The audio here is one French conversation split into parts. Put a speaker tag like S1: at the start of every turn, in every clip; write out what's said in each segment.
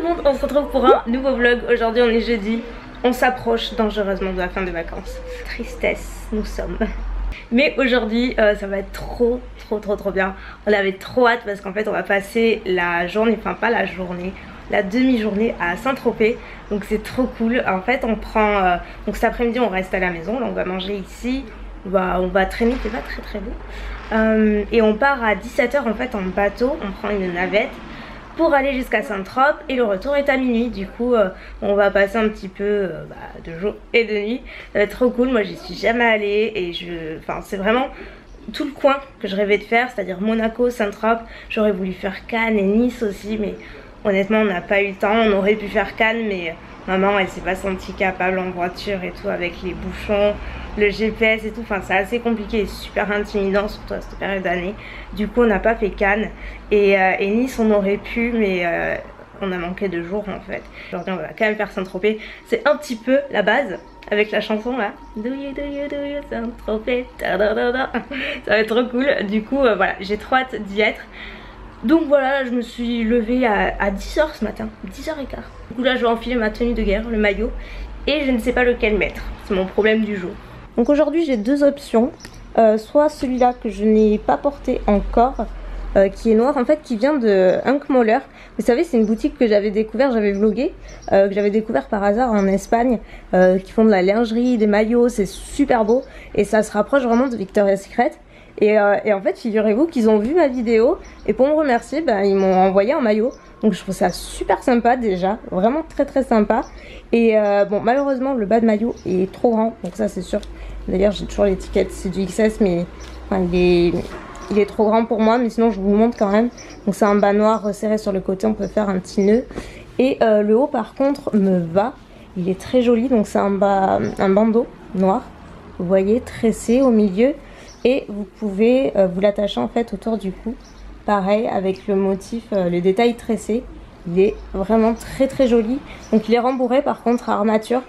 S1: le monde, on se retrouve pour un nouveau vlog. Aujourd'hui on est jeudi, on s'approche dangereusement de la fin des vacances. Tristesse, nous sommes. Mais aujourd'hui ça va être trop bien. On avait trop hâte parce qu'en fait on va passer la journée, enfin pas la journée, la demi-journée à Saint-Tropez. Donc c'est trop cool. En fait on prend, donc cet après-midi on reste à la maison, là on va manger ici. On va traîner, c'est pas très beau. Et on part à 17 h en fait en bateau, on prend une navette pour aller jusqu'à Saint-Tropez et le retour est à minuit. Du coup on va passer un petit peu de jour et de nuit. Ça va être trop cool, moi j'y suis jamais allée et c'est vraiment tout le coin que je rêvais de faire, c'est-à-dire Monaco, Saint-Tropez. J'aurais voulu faire Cannes et Nice aussi, mais honnêtement on n'a pas eu le temps. On aurait pu faire Cannes mais maman elle s'est pas sentie capable en voiture et tout avec les bouchons, le GPS et tout, enfin c'est assez compliqué et super intimidant surtout à cette période d'année. Du coup on n'a pas fait Cannes et Nice on aurait pu mais on a manqué de jours en fait. Aujourd'hui on va quand même faire Saint-Tropez, c'est un petit peu la base avec la chanson là. Do you Saint-Tropez, ça va être trop cool. Du coup voilà, j'ai trop hâte d'y être. Donc voilà, je me suis levée à 10 h ce matin, 10 h 15. Du coup là je vais enfiler ma tenue de guerre, le maillot, et je ne sais pas lequel mettre, c'est mon problème du jour. Donc aujourd'hui j'ai deux options, soit celui-là que je n'ai pas porté encore, qui est noir en fait, qui vient de Hunkmöller. Vous savez c'est une boutique que j'avais découvert, j'avais vlogué, que j'avais découvert par hasard en Espagne, qui font de la lingerie, des maillots, c'est super beau et ça se rapproche vraiment de Victoria's Secret. Et en fait figurez-vous qu'ils ont vu ma vidéo et pour me remercier ils m'ont envoyé un maillot. Donc je trouve ça super sympa déjà, vraiment très sympa. Et bon malheureusement le bas de maillot est trop grand, donc ça c'est sûr. D'ailleurs j'ai toujours l'étiquette, c'est du XS mais enfin, il est trop grand pour moi, mais sinon je vous le montre quand même. Donc c'est un bas noir resserré sur le côté, on peut faire un petit nœud. Et le haut par contre me va, il est très joli, donc c'est un bandeau noir, vous voyez, tressé au milieu. Et vous pouvez vous l'attacher en fait autour du cou, pareil avec le motif, le détail tressé. Il est vraiment très joli. Donc il est rembourré par contre à armature.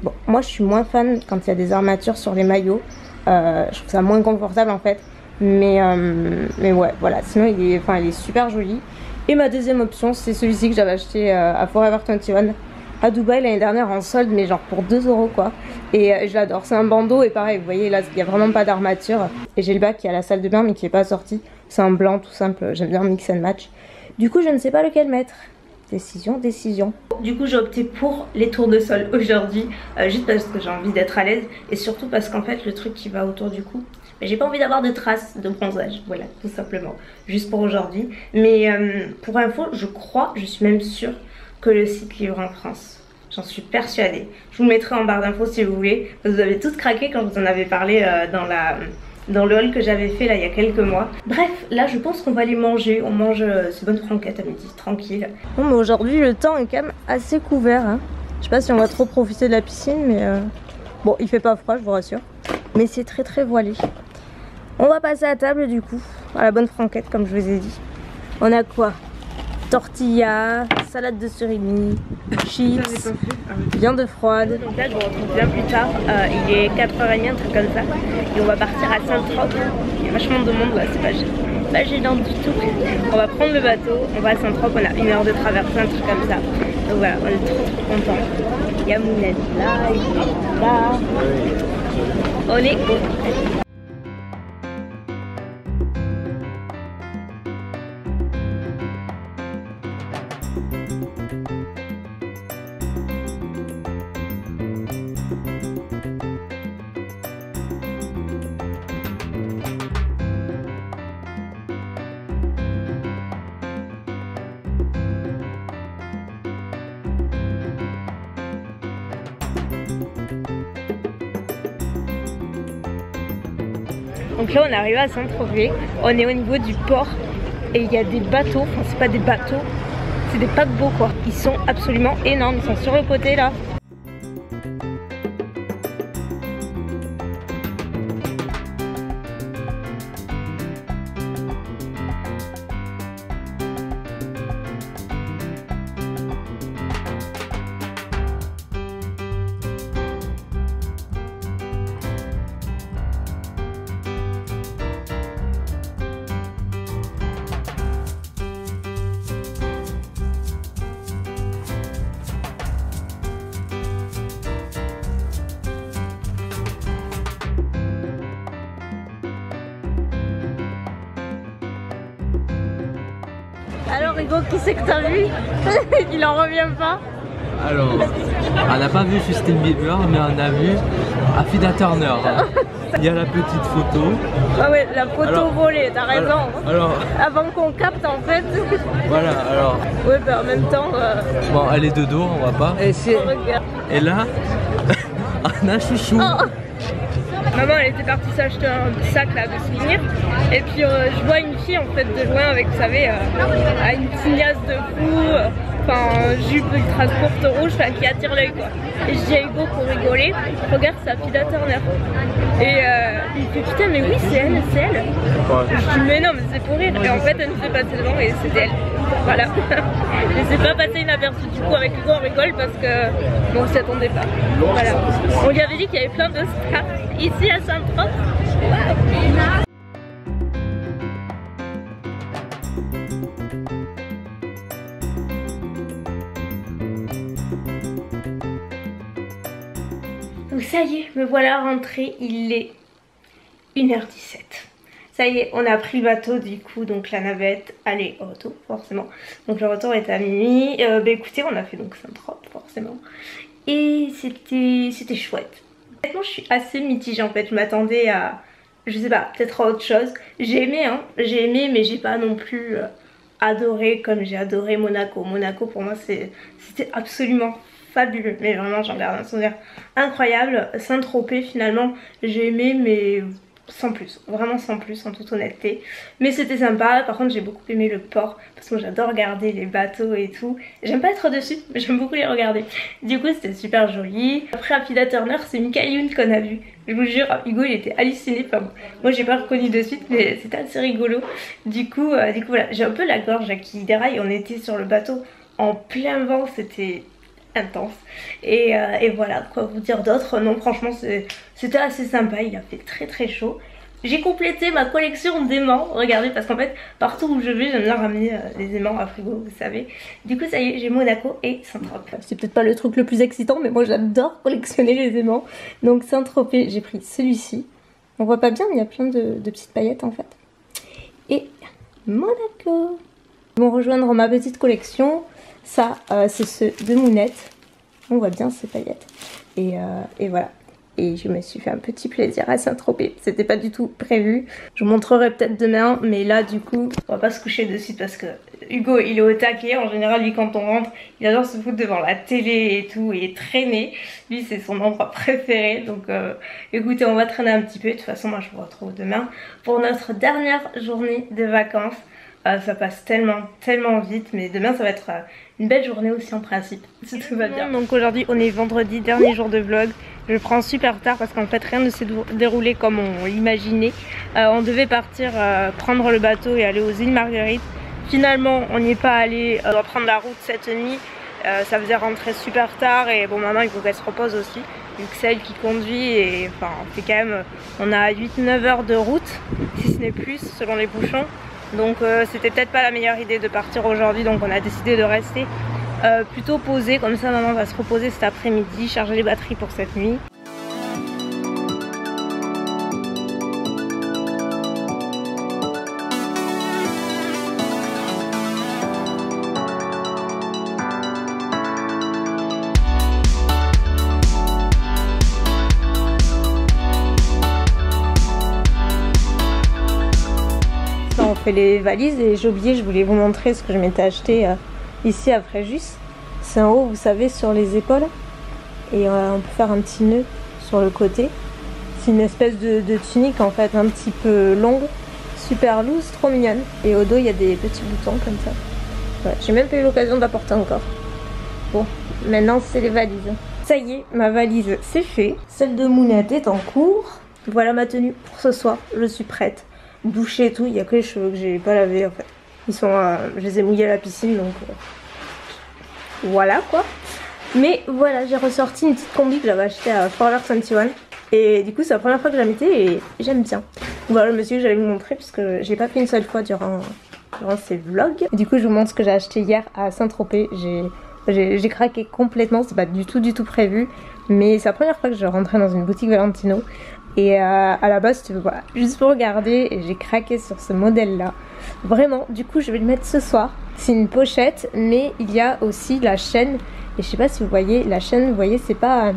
S1: Bon, moi je suis moins fan quand il y a des armatures sur les maillots, je trouve ça moins confortable en fait. Mais ouais voilà, sinon il est super joli. Et ma deuxième option c'est celui-ci que j'avais acheté à Forever 21 à Dubaï l'année dernière en solde, mais genre pour 2 € quoi. Et je l'adore, c'est un bandeau et pareil vous voyez là il n'y a vraiment pas d'armature. Et j'ai le bas qui est à la salle de bain mais qui n'est pas sorti. C'est un blanc tout simple, j'aime bien mix and match. Du coup je ne sais pas lequel mettre. Décision. Du coup j'ai opté pour les tours de sol aujourd'hui, juste parce que j'ai envie d'être à l'aise. Et surtout parce qu'en fait le truc qui va autour du cou, j'ai pas envie d'avoir de traces de bronzage, voilà tout simplement. Juste pour aujourd'hui. Mais pour info je suis même sûre que le site livre en France. J'en suis persuadée. Je vous le mettrai en barre d'infos si vous voulez. Vous avez toutes craqué quand vous en avez parlé dans le haul que j'avais fait là il y a quelques mois. Bref, là je pense qu'on va aller manger. On mange ces bonnes franquettes à midi, tranquille. Bon mais aujourd'hui le temps est quand même assez couvert hein. Je sais pas si on va trop profiter de la piscine mais bon il fait pas froid je vous rassure. Mais c'est très voilé. On va passer à table du coup, à la bonne franquette comme je vous ai dit. On a quoi? Tortilla, salade de surimi, chips, viande froide. Donc là je vous retrouve bien plus tard, il est 4 h 30, un truc comme ça. Et on va partir à Saint-Tropez. Il y a vachement de monde là, c'est pas gênant du tout. On va prendre le bateau, on va à Saint-Tropez, on a 1 heure de traversée, un truc comme ça. Donc voilà, on est trop contents. Il y a Mounette là, il est là. On est contents. Donc là on est arrivé à Saint-Tropez, on est au niveau du port et il y a des bateaux, enfin c'est pas des bateaux, c'est des paquebots quoi. Ils sont absolument énormes, ils sont sur le côté là. Frigo, qui c'est que t'as vu? Il en revient pas.
S2: Alors, on n'a pas vu Justin Bieber, mais on a vu Affida Turner. Il y a la petite photo.
S1: Ah ouais, la photo volée, t'as raison.
S2: Alors,
S1: avant qu'on capte en fait.
S2: Voilà, alors.
S1: Ouais, bah en même temps.
S2: Bon, elle est de dos, on voit pas. Et là, on a Chouchou. Oh.
S1: Maman elle était partie s'acheter un sac là de souvenirs et puis je vois une fille en fait de loin avec vous savez une tignasse de fou, enfin jupe ultra courte rouge qui attire l'œil quoi. Et je dis à Hugo pour rigoler, regarde c'est Affida Turner. Et il me fait putain mais oui c'est elle, c'est elle. Ouais. Je dis mais non mais c'est pour rire et en fait elle nous est passée devant et c'était elle. Voilà. Je sais pas passer inaperçu du coup avec Hugo on rigole parce que bon on s'y attendait pas. Voilà. On lui avait dit qu'il y avait plein de stars ici à Saint-Tropez. Wow. Donc ça y est, me voilà rentrée, il est 1h17. Ça y est, on a pris le bateau du coup, donc la navette, aller au retour forcément. Donc le retour est à minuit. Bah écoutez, on a fait donc Saint-Tropez forcément. Et c'était chouette. Honnêtement, je suis assez mitigée en fait. Je m'attendais à, je sais pas, peut-être à autre chose. J'ai aimé, hein, j'ai aimé, mais j'ai pas non plus adoré comme j'ai adoré Monaco. Monaco pour moi c'était absolument fabuleux. Mais vraiment, j'en garde un souvenir incroyable. Saint-Tropez finalement, j'ai aimé, mais sans plus, vraiment sans plus en toute honnêteté, mais c'était sympa. Par contre j'ai beaucoup aimé le port parce que moi j'adore regarder les bateaux et tout. J'aime pas être dessus mais j'aime beaucoup les regarder, du coup c'était super joli. Après Affida Turner c'est Michael Youn qu'on a vu, je vous jure Hugo il était halluciné, enfin bon, moi j'ai pas reconnu de suite mais c'était assez rigolo. Du coup voilà, j'ai un peu la gorge qui déraille, on était sur le bateau en plein vent, c'était intense et voilà, quoi vous dire d'autre. Non franchement c'était assez sympa, il a fait très chaud. J'ai complété ma collection d'aimants, regardez, parce qu'en fait partout où je vais j'aime bien ramener les aimants à frigo, vous savez. Du coup ça y est, j'ai Monaco et Saint-Tropez. C'est peut-être pas le truc le plus excitant mais moi j'adore collectionner les aimants. Donc Saint-Tropez, j'ai pris celui-ci, on voit pas bien mais il y a plein de petites paillettes en fait. Et Monaco. Ils vont rejoindre ma petite collection. Ça, c'est ceux de Mounette. On voit bien ces paillettes. Et voilà. Et je me suis fait un petit plaisir à Saint-Tropez. C'était pas du tout prévu. Je vous montrerai peut-être demain. Mais là, du coup, on va pas se coucher dessus parce que Hugo, il est au taquet. En général, lui, quand on rentre, il adore se foutre devant la télé et tout. Et traîner. Lui, c'est son endroit préféré. Donc, écoutez, on va traîner un petit peu. De toute façon, moi, je vous retrouve demain pour notre dernière journée de vacances. Ça passe tellement vite, mais demain ça va être une belle journée aussi en principe, si tout va bien. Donc aujourd'hui on est vendredi, dernier jour de vlog. Je prends super tard parce qu'en fait rien ne s'est déroulé comme on l'imaginait. On devait partir prendre le bateau et aller aux îles Marguerite. Finalement on n'y est pas allé, on doit prendre la route cette nuit. Ça faisait rentrer super tard et bon maintenant il faut qu'elle se repose aussi. Vu que c'est elle qui conduit et enfin c'est quand même, on a 8-9 heures de route, si ce n'est plus selon les bouchons. Donc c'était peut-être pas la meilleure idée de partir aujourd'hui, donc on a décidé de rester plutôt posé, comme ça maman va se reposer cet après-midi, charger les batteries pour cette nuit. On fait les valises et j'ai oublié, je voulais vous montrer ce que je m'étais acheté ici à Fréjus. C'est en haut, vous savez, sur les épaules et on peut faire un petit nœud sur le côté. C'est une espèce de tunique en fait, un petit peu longue, super loose, trop mignonne. Et au dos il y a des petits boutons comme ça. Ouais, j'ai même pas eu l'occasion de la porter encore. Bon, maintenant c'est les valises. Ça y est, ma valise c'est fait. Celle de Mounette est en cours. Voilà ma tenue pour ce soir, je suis prête. Douché et tout, il y a que les cheveux que j'ai pas lavés en fait. Ils sont, je les ai mouillés à la piscine donc voilà quoi. Mais voilà, j'ai ressorti une petite combi que j'avais achetée à Forever 21 et du coup c'est la première fois que je la mettais et j'aime bien. Voilà, monsieur que j'allais vous montrer puisque je l'ai pas fait une seule fois durant ces vlogs. Et du coup je vous montre ce que j'ai acheté hier à Saint-Tropez. J'ai craqué complètement, c'est pas du tout prévu, mais c'est la première fois que je rentrais dans une boutique Valentino. Et à la base c'était voilà, juste pour regarder et j'ai craqué sur ce modèle là. Vraiment, du coup je vais le mettre ce soir. C'est une pochette mais il y a aussi la chaîne. Et je sais pas si vous voyez la chaîne, vous voyez c'est pas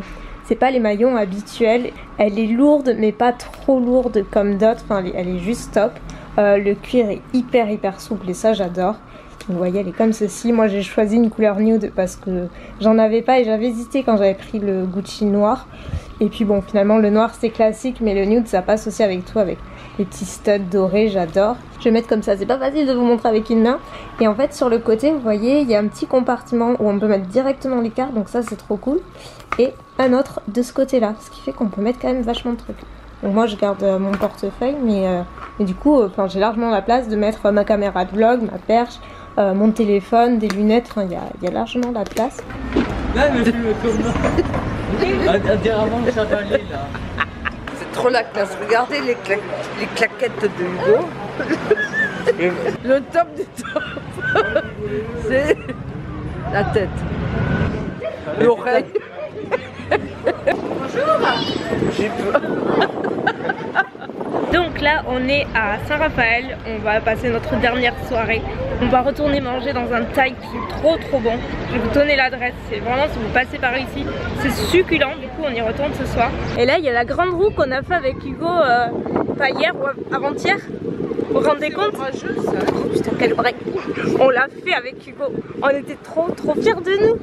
S1: les maillons habituels. Elle est lourde mais pas trop lourde comme d'autres, enfin elle est juste top. Le cuir est hyper souple et ça j'adore. Vous voyez elle est comme ceci. Moi j'ai choisi une couleur nude parce que j'en avais pas et j'avais hésité quand j'avais pris le Gucci noir. Et puis bon finalement le noir c'est classique mais le nude ça passe aussi avec tout, avec les petits studs dorés, j'adore. Je vais mettre comme ça, c'est pas facile de vous montrer avec une main. Et en fait sur le côté vous voyez il y a un petit compartiment où on peut mettre directement les cartes, donc ça c'est trop cool. Et un autre de ce côté là, ce qui fait qu'on peut mettre quand même vachement de trucs. Donc moi je garde mon portefeuille mais du coup j'ai largement la place de mettre ma caméra de vlog, ma perche, mon téléphone, des lunettes, enfin il y a largement la place.
S2: Là mais filme comment à dire avant le chevalier là.
S3: C'est trop la classe, regardez les claquettes de Hugo. Le top du top, c'est la tête, l'oreille. Bonjour. J'ai peur.
S1: Donc là on est à Saint-Raphaël, on va passer notre dernière soirée. On va retourner manger dans un Thaï qui est trop bon. Je vais vous donner l'adresse, c'est vraiment si vous passez par ici, c'est succulent. Du coup on y retourne ce soir. Et là il y a la grande roue qu'on a fait avec Hugo, pas hier ou avant-hier. Vous vous rendez compte? Oh putain quel break. On l'a fait avec Hugo, on était trop fiers de nous.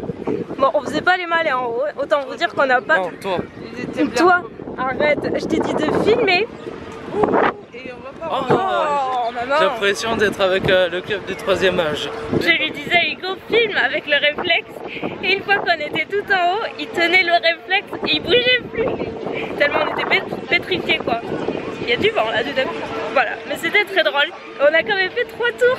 S1: Bon on faisait pas les malins en haut, autant vous dire qu'on n'a pas...
S2: Non,
S1: toi, arrête, je t'ai dit de filmer.
S3: Et on va pas
S1: maman.
S2: J'ai l'impression d'être avec le club du 3e âge.
S1: Je lui disais Hugo filme avec le réflexe. Et une fois qu'on était tout en haut, il tenait le réflexe et il bougeait plus. Tellement on était pétrifiés quoi. Il y a du vent là dedans. Voilà, mais c'était très drôle. On a quand même fait 3 tours.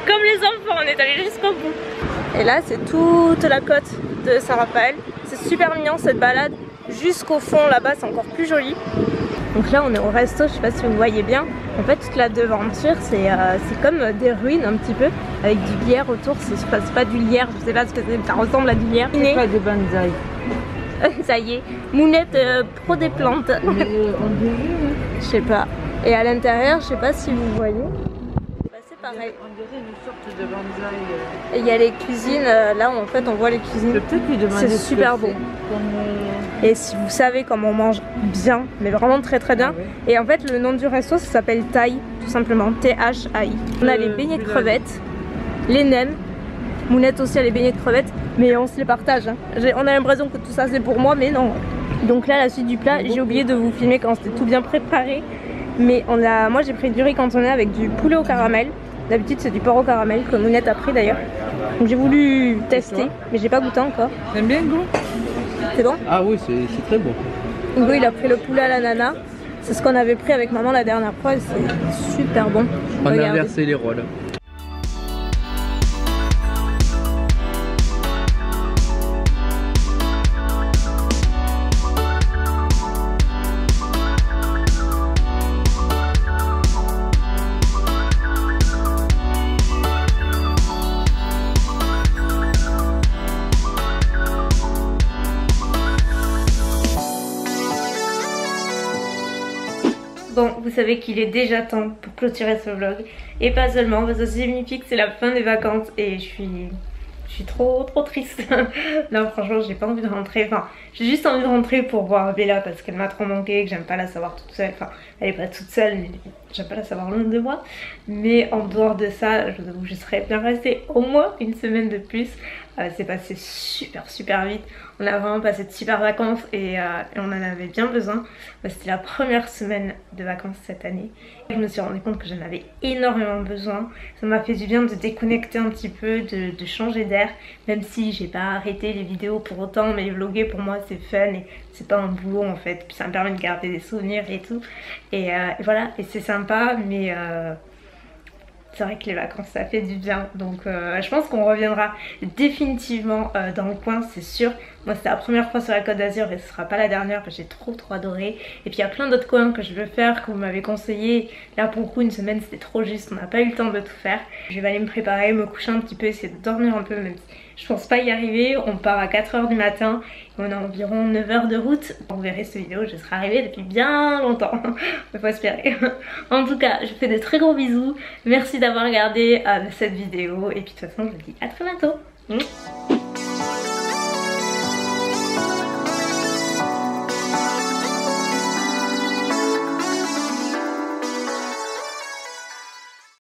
S1: Comme les enfants, on est allé jusqu'au bout. Et là c'est toute la côte de Saint-Raphaël. C'est super mignon cette balade. Jusqu'au fond là-bas c'est encore plus joli. Donc là on est au resto, je sais pas si vous voyez bien. En fait toute la devanture c'est comme des ruines un petit peu, avec du lierre autour. C'est pas du lierre, je sais pas ce que c'est, ça ressemble à du lierre.
S3: C'est pas des bonsaïs.
S1: Ça y est, Mounette pro des plantes. Je sais pas. Et à l'intérieur, je sais pas si vous voyez, c'est pareil.
S3: On dirait une sorte de bonsaï.
S1: Et il y a les cuisines, là en fait on voit les cuisines.
S3: Peut-être lui demander.
S1: C'est super bon. Et si vous savez comment on mange bien, mais vraiment très bien. Et en fait le nom du resto ça s'appelle Thaï, tout simplement, T-H-A-I. On a les beignets de crevettes, les nems, Mounette aussi a les beignets de crevettes, mais on se les partage. Hein. On a l'impression que tout ça c'est pour moi, mais non. Donc là la suite du plat, j'ai oublié de vous filmer quand c'était tout bien préparé. Mais moi j'ai pris du riz cantonais avec du poulet au caramel. D'habitude c'est du porc au caramel que Mounette a pris d'ailleurs. Donc j'ai voulu tester, mais j'ai pas goûté encore.
S3: T'aimes bien Hugo?
S1: C'est bon?
S2: Ah oui c'est très bon.
S1: Hugo il a pris le poulet à l'ananas. C'est ce qu'on avait pris avec maman la dernière fois et c'est super bon.
S2: On a
S1: Regardez.
S2: inversé les rôles.
S1: Bon, vous savez qu'il est déjà temps pour clôturer ce vlog. Et pas seulement, parce que ça signifie que c'est la fin des vacances et je suis trop triste. Non franchement j'ai pas envie de rentrer, enfin j'ai juste envie de rentrer pour voir Bella parce qu'elle m'a trop manqué, que j'aime pas la savoir toute seule, enfin elle est pas toute seule mais j'aime pas la savoir loin de moi. Mais en dehors de ça, je vous avoue que je serais bien restée au moins une semaine de plus. C'est passé super vite. On a vraiment passé de super vacances et on en avait bien besoin. C'était la première semaine de vacances cette année. Je me suis rendu compte que j'en avais énormément besoin. Ça m'a fait du bien de déconnecter un petit peu, de changer d'air. Même si j'ai pas arrêté les vidéos pour autant, mais vlogger pour moi c'est fun et c'est pas un boulot en fait. Puis ça me permet de garder des souvenirs et tout. Et voilà, et c'est sympa, mais c'est vrai que les vacances ça fait du bien. Donc je pense qu'on reviendra définitivement dans le coin, c'est sûr. Moi c'était la première fois sur la Côte d'Azur et ce sera pas la dernière parce que j'ai trop adoré. Et puis il y a plein d'autres coins que je veux faire, que vous m'avez conseillé. Là pour le coup une semaine c'était trop juste, on n'a pas eu le temps de tout faire. Je vais aller me préparer, me coucher un petit peu, essayer de dormir un peu, même si Je pense pas y arriver, on part à 4 h du matin et on a environ 9 h de route. Vous verrez cette vidéo, je serai arrivée depuis bien longtemps, il faut espérer. En tout cas, je vous fais de très gros bisous, merci d'avoir regardé cette vidéo et puis de toute façon je vous dis à très bientôt.